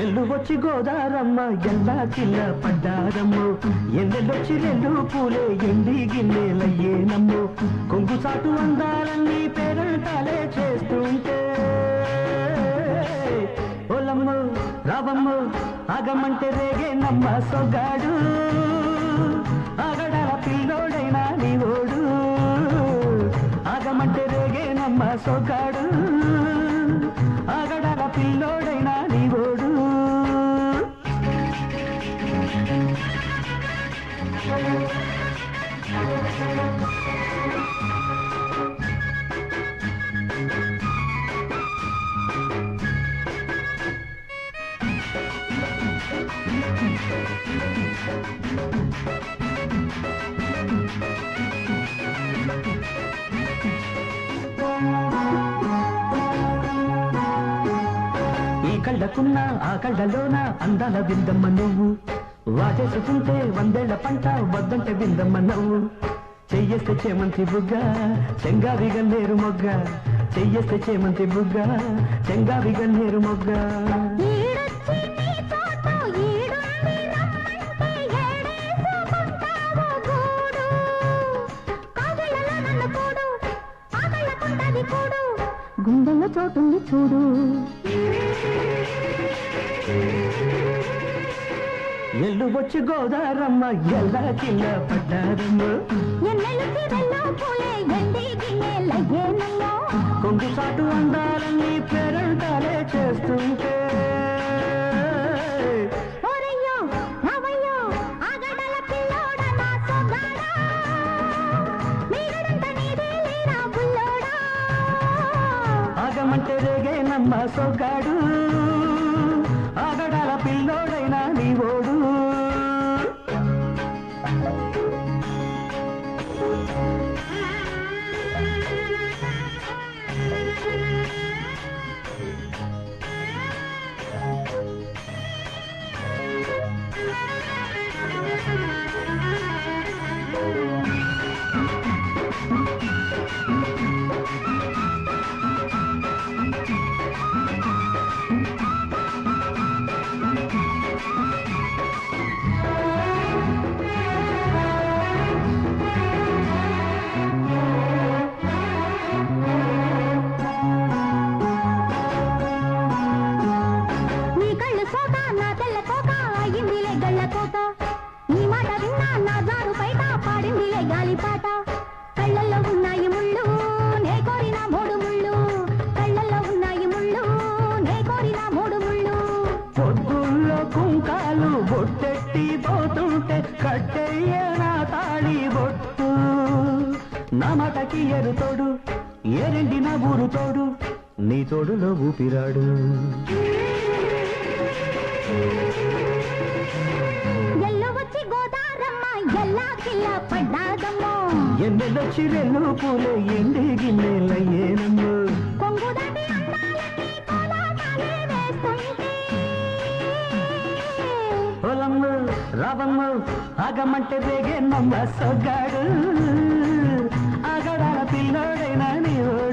ఎల్లువచ్చి గోదారమ్మ ఎల్లా కిల్ల పడ్డారమ్మో ఎన్నెల్లొచ్చి రెండు పూలే ఎండి గిన్నెలయ్యేనమ్మో కొంగు చాటు అందాలన్నీ పేరంటాలే చేస్తుంటే ఓలమ్మో రావమ్మో ఆగమంటే రేగేనమ్మ సొగాడు ఆగడాల పిల్లోడైనా నీవోడు ఆగమంటే రేగేనమ్మ సొగాడు ఆగడాల పిల్లోడైనా నీవోడు కళ్ళకున్న ఆ కళ్ళలోన అందాల విందమ్మ నువ్వు వాటేసుకుంటే వందేళ్ల పంట వద్దంటే విందమ్మ నువ్వు చెయ్యేస్తే చేమంతి బుగ్గ చెంగావి గన్నేరు మొగ్గ చెయ్యేస్తే చేమంతి బుగ్గ చెంగావి గన్నేరు మొగ్గ గుండెల్లో చోటుంది చూడు ఎల్లు వచ్చి గోదారమ్మ ఎల్లా కిల్ల పడ్డారమ్మ కొంగు చాటు అందాలన్నీ పేరంటాలే చేస్తుంటే ఆగమంటే రేగేనమ్మ సొగ్గాడు ఆగడాల పిల్లోడైనా నీవోడు గాలిపాట కళ్ళల్లో ఉన్నాయి ముళ్ళు నే కోరిన మూడు ముళ్ళు కళ్ళల్లో ఉన్నాయి ముళ్ళు నే కోరిన మూడు ముళ్ళు పొద్దుల్లో కుంకాలు బొట్టెట్టి పోతుంటే కట్టెయ్య నా తాళి బొట్టు నా మాటకి ఎరుతోడు ఎరెండిన ఊరు తోడు నీ తోడులో ఊపిరాడు ఎన్నెలొచ్చి రెండు పూలే ఎండి గిన్నెలయ్యేనమ్మో పొలమ్మ రావమ్మ ఆగమంటే రేగేనమ్మ సొగ్గాడు ఆగడాల పిల్లోడైనా నీవోడు